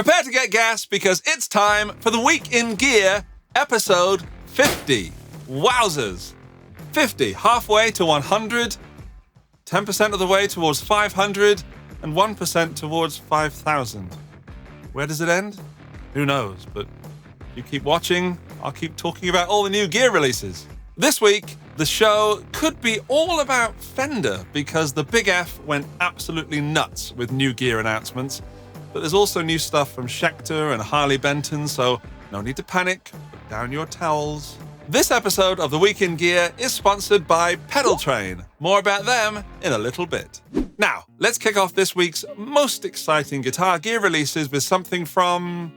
Prepare to get gas because it's time for the Week in Gear, episode 50. Wowzers. 50, halfway to 100, 10% of the way towards 500, and 1% towards 5,000. Where does it end? Who knows, but if you keep watching, I'll keep talking about all the new gear releases. This week, the show could be all about Fender because the Big F went absolutely nuts with new gear announcements. But there's also new stuff from Schecter and Harley Benton, so no need to panic. Put down your towels. This episode of The Week in Gear is sponsored by Pedaltrain. More about them in a little bit. Now, let's kick off this week's most exciting guitar gear releases with something from...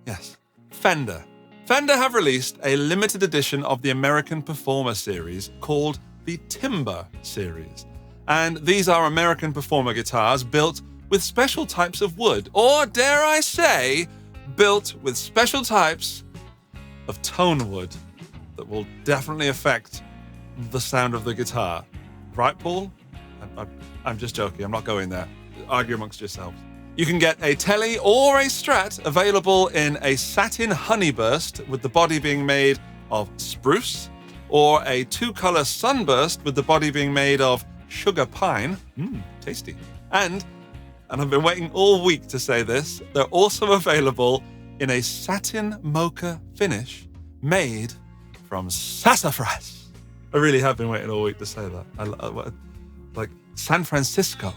yes, Fender. Fender have released a limited edition of the American Performer series called the Timber series. And these are American Performer guitars built with special types of wood, or dare I say, built with special types of tone wood that will definitely affect the sound of the guitar. Right, Paul? I'm just joking. I'm not going there. Argue amongst yourselves. You can get a TELE or a STRAT available in a satin honeyburst with the body being made of spruce, or a two-color sunburst with the body being made of sugar pine. Tasty. And I've been waiting all week to say this, they're also available in a satin mocha finish made from sassafras. I really have been waiting all week to say that. Like San Francisco.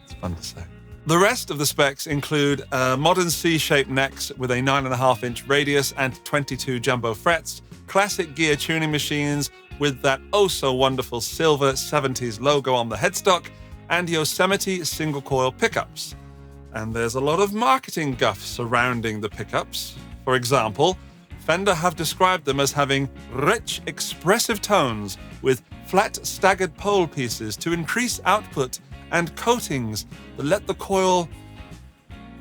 It's fun to say. The rest of the specs include modern C-shaped necks with a 9.5-inch radius and 22 jumbo frets, classic gear tuning machines with that oh-so-wonderful silver 70s logo on the headstock, and Yosemite single-coil pickups. And there's a lot of marketing guff surrounding the pickups. For example, Fender have described them as having rich, expressive tones with flat staggered pole pieces to increase output and coatings that let the coil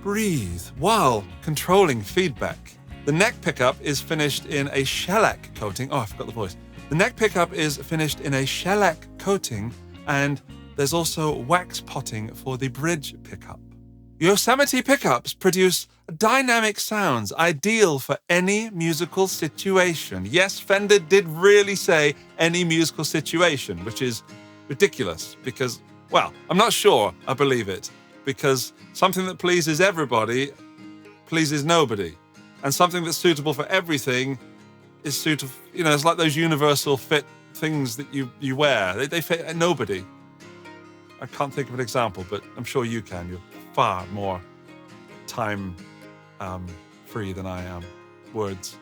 breathe while controlling feedback. The neck pickup is finished in a shellac coating. Oh, I forgot the voice. The neck pickup is finished in a shellac coating, and there's also wax potting for the bridge pickup. Yosemite pickups produce dynamic sounds ideal for any musical situation. Yes, Fender did really say any musical situation, which is ridiculous because, well, I'm not sure I believe it, because something that pleases everybody pleases nobody. And something that's suitable for everything is suitable, it's like those universal fit things that you wear. They fit nobody. I can't think of an example, but I'm sure you can. You're far more time free than I am. Words.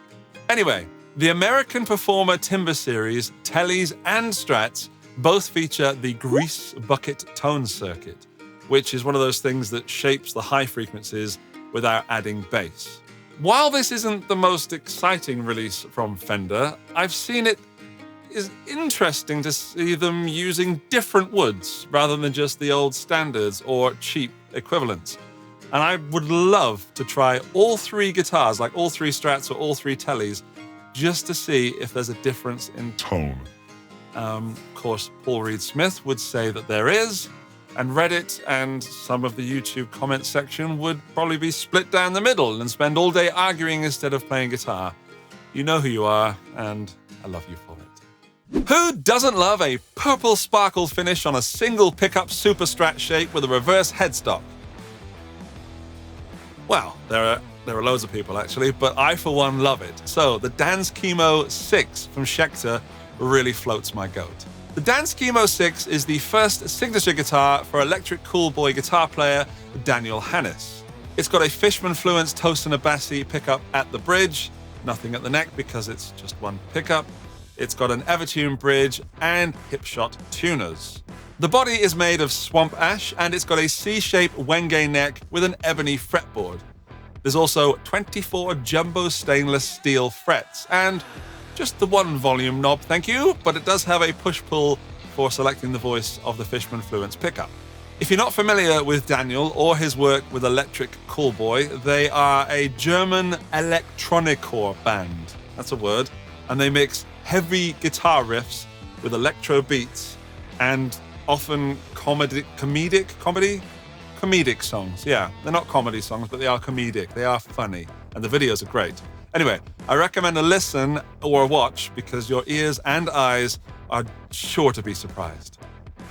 Anyway, the American Performer Timber series, TELEs and STRATs, both feature the grease bucket tone circuit, which is one of those things that shapes the high frequencies without adding bass. While this isn't the most exciting release from Fender, I've seen it is interesting to see them using different woods rather than just the old standards or cheap equivalents. And I would love to try all three guitars, like all three Strats or all three Teles, just to see if there's a difference in tone. Of course, Paul Reed Smith would say that there is, and Reddit and some of the YouTube comment section would probably be split down the middle and spend all day arguing instead of playing guitar. You know who you are, and I love you for it. Who doesn't love a purple sparkle finish on a single pickup Super Strat shape with a reverse headstock? Well, there are loads of people actually, but I for one love it. So the 𝗏𝗏𝗪 6 from Schecter really floats my goat. The 𝗏𝗏𝗪 6 is the first signature guitar for electric cool boy guitar player Daniel Hannes. It's got a Fishman Fluence Tosin Abassi pickup at the bridge, nothing at the neck because it's just one pickup. It's got an Evertune bridge and hipshot tuners. The body is made of swamp ash and it's got a C-shaped Wenge neck with an ebony fretboard. There's also 24 jumbo stainless steel frets and just the one volume knob, thank you, but it does have a push-pull for selecting the voice of the Fishman Fluence pickup. If you're not familiar with Daniel or his work with Electric Callboy, they are a German electroniccore band. That's a word. And they mix heavy guitar riffs with electro beats and often comedy comedic songs. Yeah, they're not comedy songs, but they are comedic. They are funny, and the videos are great. Anyway, I recommend a listen or a watch because your ears and eyes are sure to be surprised.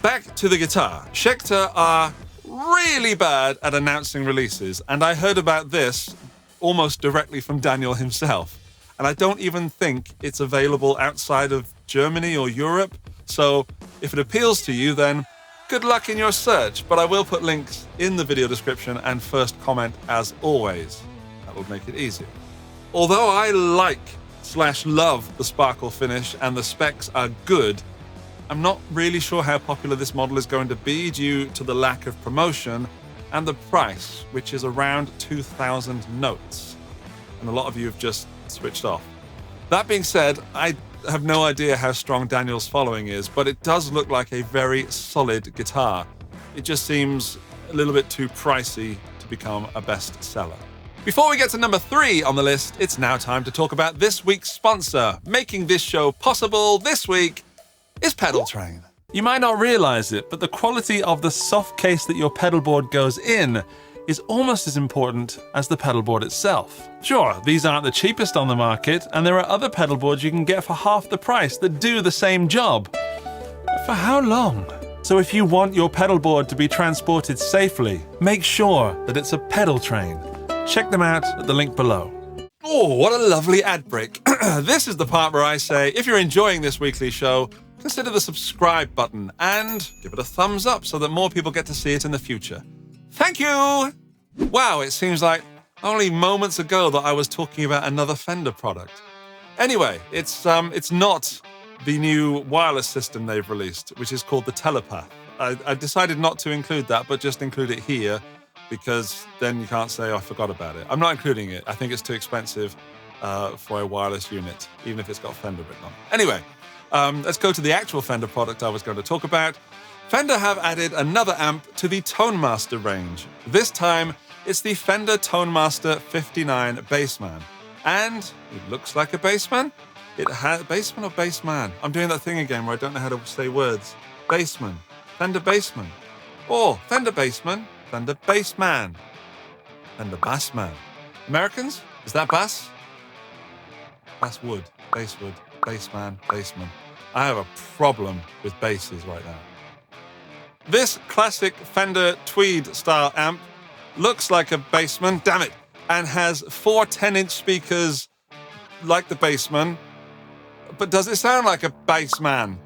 Back to the guitar. Schecter are really bad at announcing releases, and I heard about this almost directly from Daniel himself. And I don't even think it's available outside of Germany or Europe. So if it appeals to you, then good luck in your search. But I will put links in the video description and first comment as always. That will make it easier. Although I like/love the sparkle finish and the specs are good, I'm not really sure how popular this model is going to be due to the lack of promotion and the price, which is around 2,000 notes. And a lot of you have just switched off. That being said, I have no idea how strong Daniel's following is, but it does look like a very solid guitar. It just seems a little bit too pricey to become a bestseller. Before we get to number 3 on the list, it's now time to talk about this week's sponsor. Making this show possible this week is Pedaltrain. You might not realize it, but the quality of the soft case that your pedal board goes in is almost as important as the pedal board itself. Sure, these aren't the cheapest on the market, and there are other pedal boards you can get for half the price that do the same job. But for how long? So if you want your pedal board to be transported safely, make sure that it's a Pedaltrain. Check them out at the link below. Oh, what a lovely ad break. This is the part where I say, if you're enjoying this weekly show, consider the subscribe button and give it a thumbs up so that more people get to see it in the future. Thank you! Wow, it seems like only moments ago that I was talking about another Fender product. Anyway, it's not the new wireless system they've released, which is called the TelePaths. I decided not to include that, but just include it here, because then you can't say, oh, I forgot about it. I'm not including it. I think it's too expensive for a wireless unit, even if it's got Fender written on it. Anyway, let's go to the actual Fender product I was going to talk about. Fender have added another amp to the ToneMaster range. This time, it's the Fender ToneMaster 59 BASSMAN. And it looks like a BASSMAN. It has BASSMAN or BASSMAN? I'm doing that thing again where I don't know how to say words. BASSMAN, Fender BASSMAN. Or Fender BASSMAN, Fender BASSMAN. Fender BASSMAN. Americans? Is that bass? Basswood, basswood, bassman, bassman. I have a problem with basses right now. This classic Fender Tweed style amp looks like a BASSMAN, damn it, and has 4 10-inch speakers like the BASSMAN. But does it sound like a BASSMAN?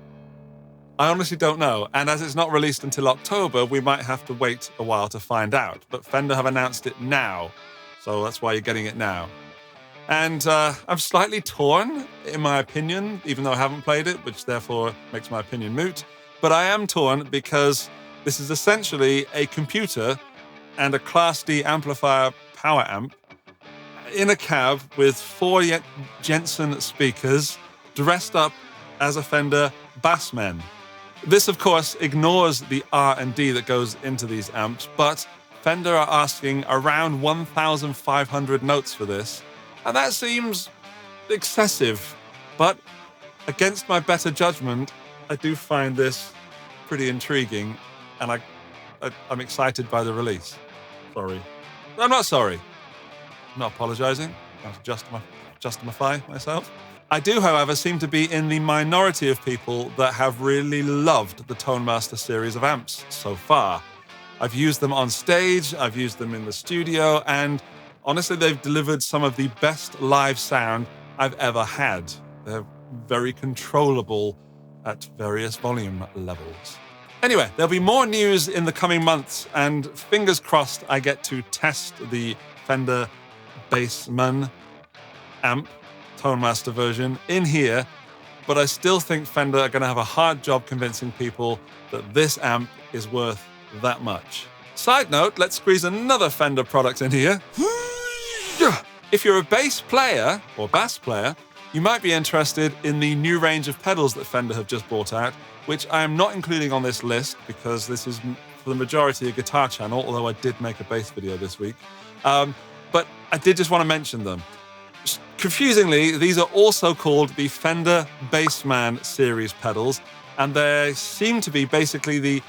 I honestly don't know, and as it's not released until October, we might have to wait a while to find out. But Fender have announced it now, so that's why you're getting it now. And I'm slightly torn, in my opinion, even though I haven't played it, which therefore makes my opinion moot. But I am torn because this is essentially a computer and a Class D amplifier power amp in a cab with 4 Jensen speakers dressed up as a Fender BASSMAN. This, of course, ignores the R&D that goes into these amps, but Fender are asking around 1,500 notes for this, and that seems excessive. But against my better judgment, I do find this pretty intriguing, and I'm excited by the release. Sorry. I'm not sorry. I'm not apologizing. I have to justify myself. I do, however, seem to be in the minority of people that have really loved the ToneMaster series of amps so far. I've used them on stage, I've used them in the studio, and honestly, they've delivered some of the best live sound I've ever had. They're very controllable at various volume levels. Anyway, there'll be more news in the coming months, and fingers crossed I get to test the Fender BASSMAN amp, ToneMaster version, in here, but I still think Fender are going to have a hard job convincing people that this amp is worth that much. Side note, let's squeeze another Fender product in here. If you're a bass player or bass player, you might be interested in the new range of pedals that Fender have just brought out, which I am not including on this list because this is for the majority a guitar channel, although I did make a bass video this week. But I did just want to mention them. Confusingly, these are also called the Fender BASSMAN series pedals, and they seem to be basically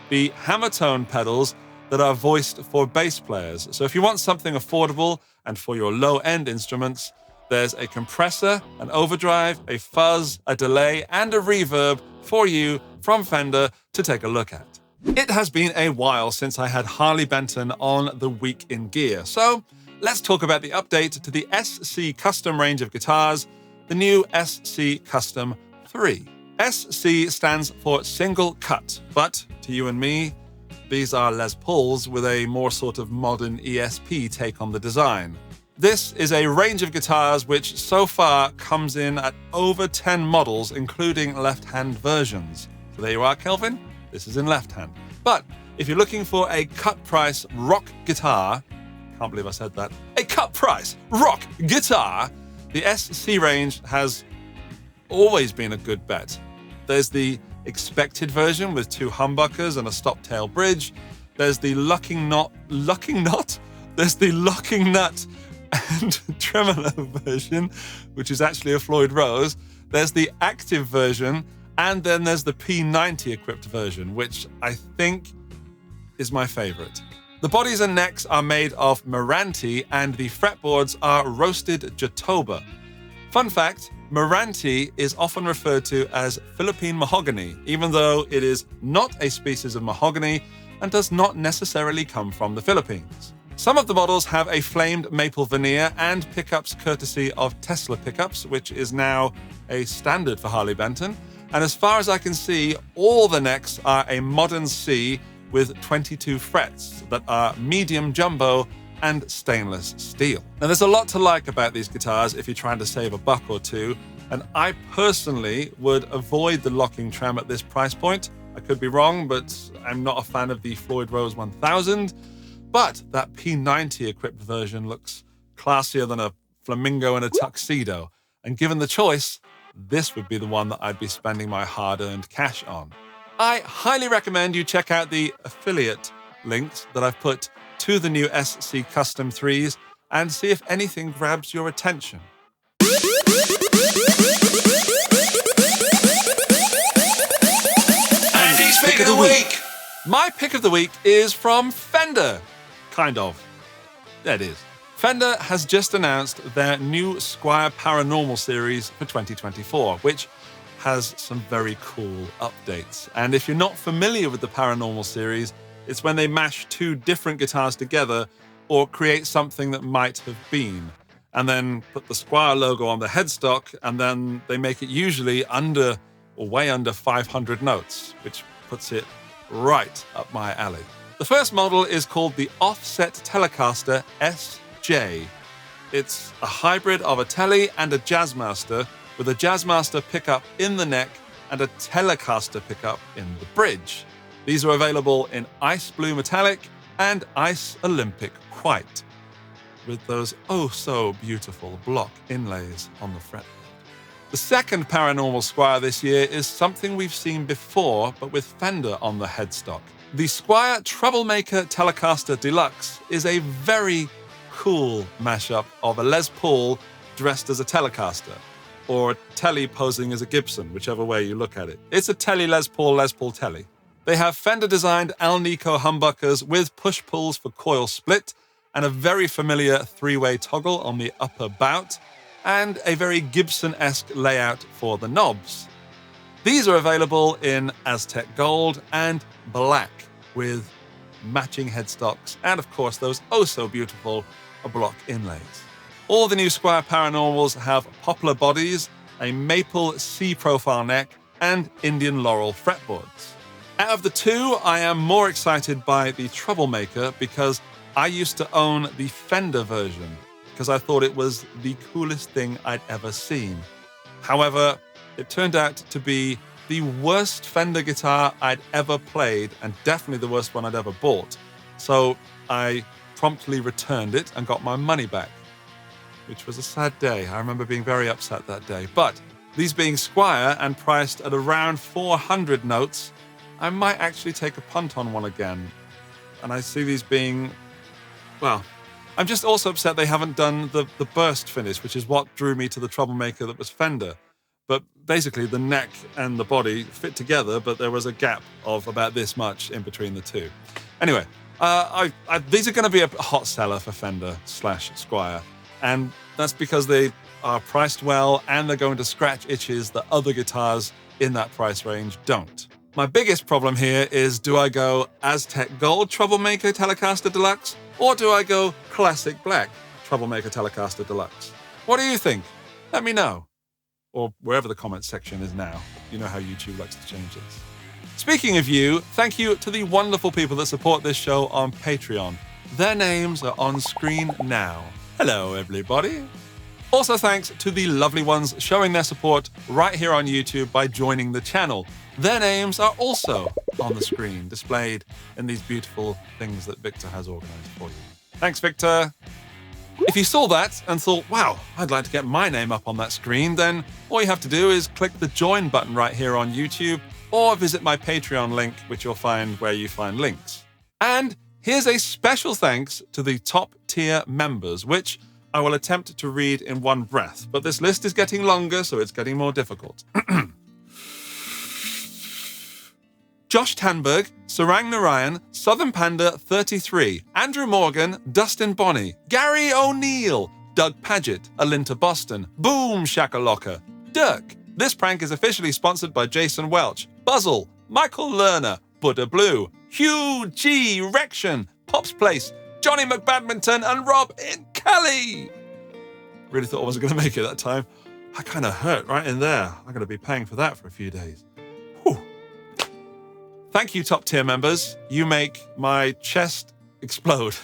be hammer tone pedals that are voiced for bass players. So if you want something affordable and for your low-end instruments, there's a compressor, an overdrive, a fuzz, a delay, and a reverb for you from Fender to take a look at. It has been a while since I had Harley Benton on the Week in Gear, so let's talk about the update to the SC Custom range of guitars, the new SC Custom 3. SC stands for single cut, but to you and me, these are Les Pauls with a more sort of modern ESP take on the design. This is a range of guitars which so far comes in at over 10 models, including left-hand versions. So there you are, Kelvin. This is in left hand. But if you're looking for a cut price rock guitar, can't believe I said that, a cut price rock guitar, the SC range has always been a good bet. There's the expected version with 2 humbuckers and a stop-tail bridge. There's the locking nut? There's the locking nut and tremolo version, which is actually a Floyd Rose. There's the active version, and then there's the P90 equipped version, which I think is my favorite. The bodies and necks are made of Meranti, and the fretboards are roasted Jatoba. Fun fact, Meranti is often referred to as Philippine mahogany, even though it is not a species of mahogany and does not necessarily come from the Philippines. Some of the models have a flamed maple veneer and pickups courtesy of Tesla pickups, which is now a standard for Harley Benton. And as far as I can see, all the necks are a modern C with 22 frets that are medium jumbo and stainless steel. Now, there's a lot to like about these guitars if you're trying to save a buck or two, and I personally would avoid the locking trem at this price point. I could be wrong, but I'm not a fan of the Floyd Rose 1000, but that P90 equipped version looks classier than a flamingo in a tuxedo, and given the choice, this would be the one that I'd be spending my hard-earned cash on. I highly recommend you check out the affiliate links that I've put to the new SC Custom 3s and see if anything grabs your attention. Andy's Pick of the Week! My pick of the week is from Fender. Kind of. There it is. Fender has just announced their new Squire Paranormal Series for 2024, which has some very cool updates. And if you're not familiar with the Paranormal Series, it's when they mash 2 different guitars together or create something that might have been, and then put the Squire logo on the headstock, and then they make it usually under or way under 500 notes, which puts it right up my alley. The first model is called the Offset Telecaster SJ. It's a hybrid of a Tele and a Jazzmaster, with a Jazzmaster pickup in the neck and a Telecaster pickup in the bridge. These are available in Ice Blue Metallic and Ice Olympic White, with those oh-so-beautiful block inlays on the fretboard. The second Paranormal Squire this year is something we've seen before, but with Fender on the headstock. The Squire Troublemaker Telecaster Deluxe is a very cool mashup of a Les Paul dressed as a Telecaster, or a Tele posing as a Gibson, whichever way you look at it. It's a Tele Les Paul Tele. They have Fender-designed Alnico humbuckers with push-pulls for coil split, and a very familiar 3-way toggle on the upper bout, and a very Gibson-esque layout for the knobs. These are available in Aztec Gold and Black, with matching headstocks, and of course those oh-so-beautiful block inlays. All the new Squire Paranormals have poplar bodies, a maple C-profile neck, and Indian laurel fretboards. Out of the 2, I am more excited by the Troublemaker because I used to own the Fender version because I thought it was the coolest thing I'd ever seen. However, it turned out to be the worst Fender guitar I'd ever played, and definitely the worst one I'd ever bought. So I promptly returned it and got my money back, which was a sad day. I remember being very upset that day. But these being Squire and priced at around 400 notes, I might actually take a punt on one again. And I see these being, well, I'm just also upset they haven't done the burst finish, which is what drew me to the Troublemaker that was Fender. But basically the neck and the body fit together, but there was a gap of about this much in between the two. Anyway, these are going to be a hot seller for Fender/Squire, and that's because they are priced well and they're going to scratch itches that other guitars in that price range don't. My biggest problem here is, do I go Aztec Gold Troublemaker Telecaster Deluxe, or do I go Classic Black Troublemaker Telecaster Deluxe? What do you think? Let me know. Or wherever the comments section is now. You know how YouTube likes to change this. Speaking of you, thank you to the wonderful people that support this show on Patreon. Their names are on screen now. Hello, everybody. Also thanks to the lovely ones showing their support right here on YouTube by joining the channel. Their names are also on the screen, displayed in these beautiful things that Victor has organized for you. Thanks, Victor. If you saw that and thought, wow, I'd like to get my name up on that screen, then all you have to do is click the join button right here on YouTube, or visit my Patreon link, which you'll find where you find links. And here's a special thanks to the top tier members, which I will attempt to read in one breath, but this list is getting longer, so it's getting more difficult. Josh Tanberg, Sarang Narayan, Southern Panda 33, Andrew Morgan, Dustin Bonney, Gary O'Neill, Doug Paget, Alinta Boston, Boom Shakalaka, Dirk. This prank is officially sponsored by Jason Welch, Buzzle, Michael Lerner, Buddha Blue, Hugh G. Rection, Pops Place, Johnny McBadminton, and Rob in Kelly. Really thought I wasn't going to make it that time. I kind of hurt right in there. I'm going to be paying for that for a few days. Whew. Thank you, top tier members. You make my chest explode.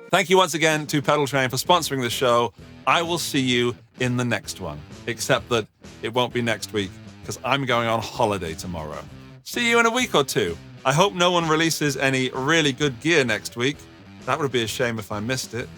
Thank you once again to Pedaltrain for sponsoring the show. I will see you in the next one, except that it won't be next week because I'm going on holiday tomorrow. See you in a week or two. I hope no one releases any really good gear next week. That would be a shame if I missed it.